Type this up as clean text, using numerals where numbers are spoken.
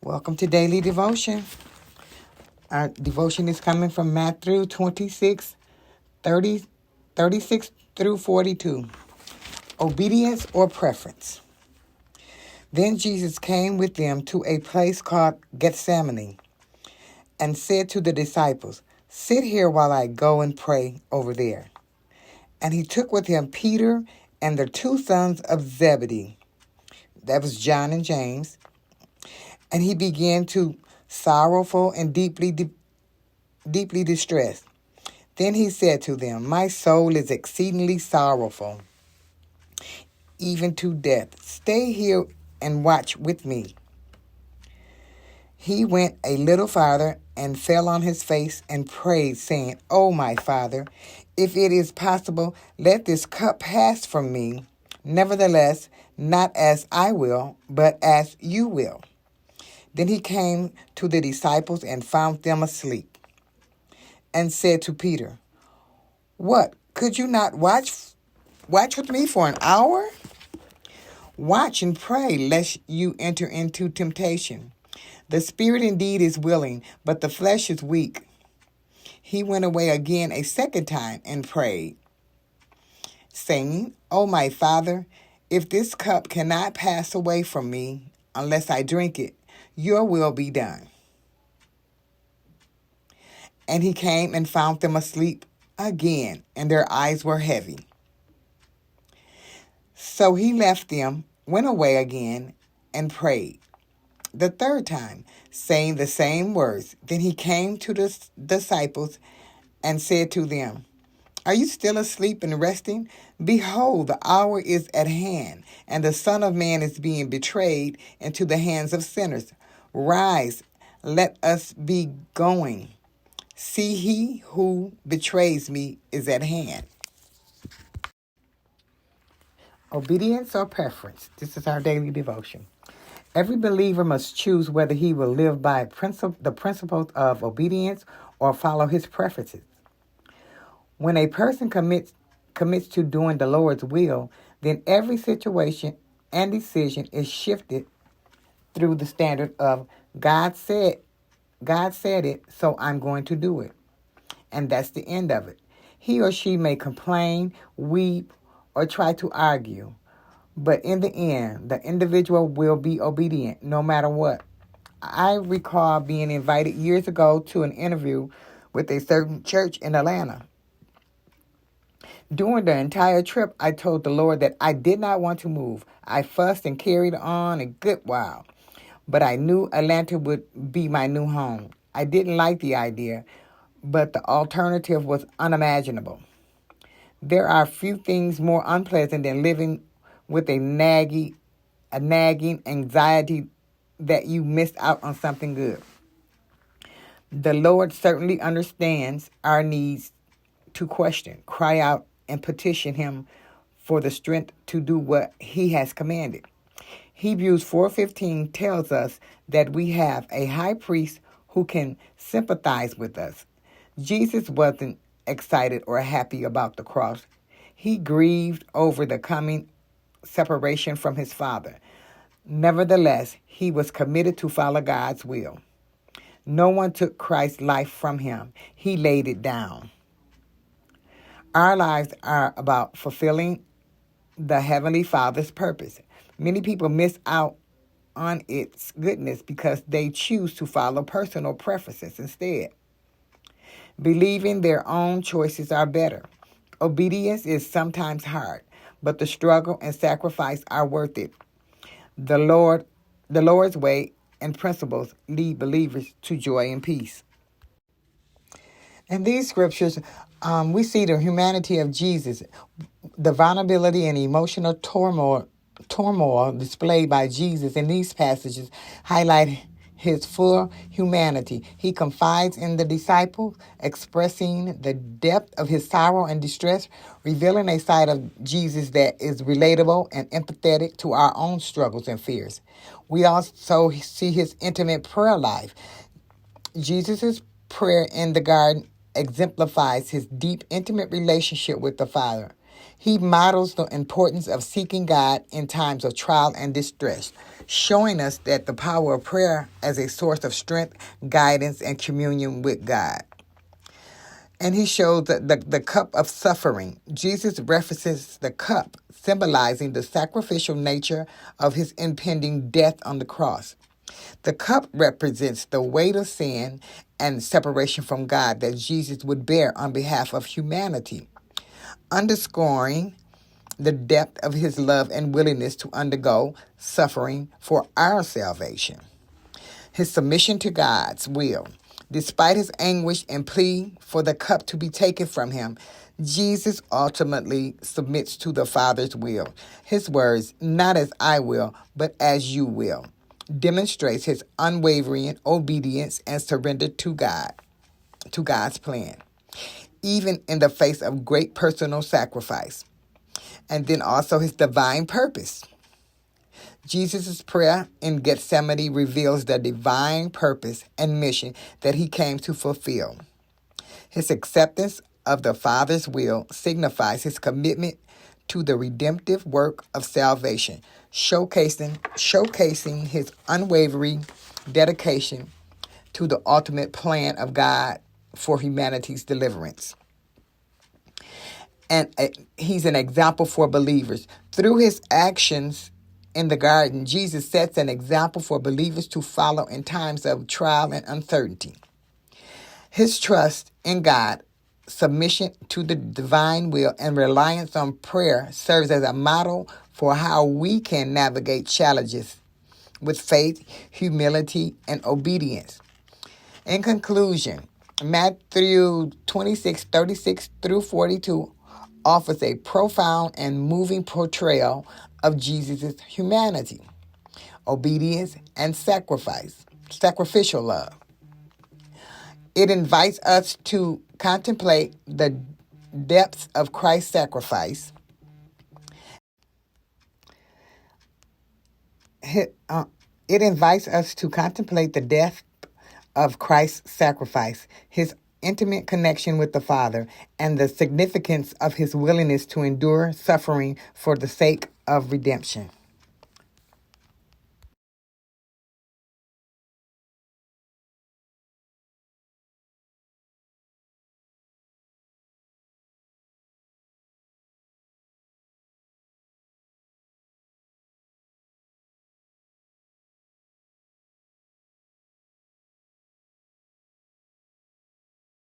Welcome to Daily Devotion. Our devotion is coming from Matthew 26, 36 through 42. Obedience or preference. Then Jesus came with them to a place called Gethsemane and said to the disciples, "Sit here while I go and pray over there." And he took with him Peter and the two sons of Zebedee, that was John and James, and he began to sorrowful and deeply distressed. Then he said to them, "My soul is exceedingly sorrowful, even to death. Stay here and watch with me." He went a little farther and fell on his face and prayed, saying, "Oh, my Father, if it is possible, let this cup pass from me. Nevertheless, not as I will, but as you will." Then he came to the disciples and found them asleep, and said to Peter, "What, could you not watch with me for an hour? Watch and pray, lest you enter into temptation. The spirit indeed is willing, but the flesh is weak." He went away again a second time and prayed, saying, "Oh, my Father, if this cup cannot pass away from me unless I drink it, your will be done." And he came and found them asleep again, and their eyes were heavy. So he left them, went away again, and prayed the third time, saying the same words. Then he came to the disciples and said to them, "Are you still asleep and resting? Behold, the hour is at hand, and the Son of Man is being betrayed into the hands of sinners. Rise, let us be going. See, he who betrays me is at hand." Obedience or preference. This is our daily devotion. Every believer must choose whether he will live by the principles of obedience or follow his preferences. When a person commits to doing the Lord's will, then every situation and decision is shifted through the standard of God said it, so I'm going to do it. And that's the end of it. He or she may complain, weep, or try to argue, but in the end, the individual will be obedient no matter what. I recall being invited years ago to an interview with a certain church in Atlanta. During the entire trip, I told the Lord that I did not want to move. I fussed and carried on a good while, but I knew Atlanta would be my new home. I didn't like the idea, but the alternative was unimaginable. There are few things more unpleasant than living with a nagging anxiety that you missed out on something good. The Lord certainly understands our needs to question, cry out, and petition him for the strength to do what he has commanded. Hebrews 4:15 tells us that we have a high priest who can sympathize with us. Jesus wasn't excited or happy about the cross. He grieved over the coming separation from his Father. Nevertheless, he was committed to follow God's will. No one took Christ's life from him. He laid it down. Our lives are about fulfilling the Heavenly Father's purpose. Many people miss out on its goodness because they choose to follow personal preferences instead, believing their own choices are better. Obedience is sometimes hard, but the struggle and sacrifice are worth it. The Lord's way and principles lead believers to joy and peace. In these scriptures, we see the humanity of Jesus, the vulnerability and emotional turmoil displayed by Jesus in these passages highlight his full humanity. He confides in the disciples, expressing the depth of his sorrow and distress, revealing a side of Jesus that is relatable and empathetic to our own struggles and fears. We also see his intimate prayer life. Jesus' prayer in the garden exemplifies his deep, intimate relationship with the Father. He models the importance of seeking God in times of trial and distress, showing us that the power of prayer as a source of strength, guidance, and communion with God. And he shows the cup of suffering. Jesus references the cup, symbolizing the sacrificial nature of his impending death on the cross. The cup represents the weight of sin and separation from God that Jesus would bear on behalf of humanity, underscoring the depth of his love and willingness to undergo suffering for our salvation. His submission to God's will. Despite his anguish and plea for the cup to be taken from him, Jesus ultimately submits to the Father's will. His words, "Not as I will, but as you will," demonstrates his unwavering obedience and surrender to God, to God's plan, even in the face of great personal sacrifice. And then also his divine purpose. Jesus' prayer in Gethsemane reveals the divine purpose and mission that he came to fulfill. His acceptance of the Father's will signifies his commitment to the redemptive work of salvation, showcasing his unwavering dedication to the ultimate plan of God for humanity's deliverance. And he's an example for believers. Through his actions in the garden, Jesus sets an example for believers to follow in times of trial and uncertainty. His trust in God, submission to the divine will, and reliance on prayer serves as a model for how we can navigate challenges with faith, humility, and obedience. In conclusion, Matthew 26:36 through 42 offers a profound and moving portrayal of Jesus' humanity, obedience, and sacrificial love. It invites us to contemplate the depths of Christ's sacrifice. It invites us to contemplate the depth of Christ's sacrifice, his intimate connection with the Father, and the significance of his willingness to endure suffering for the sake of redemption.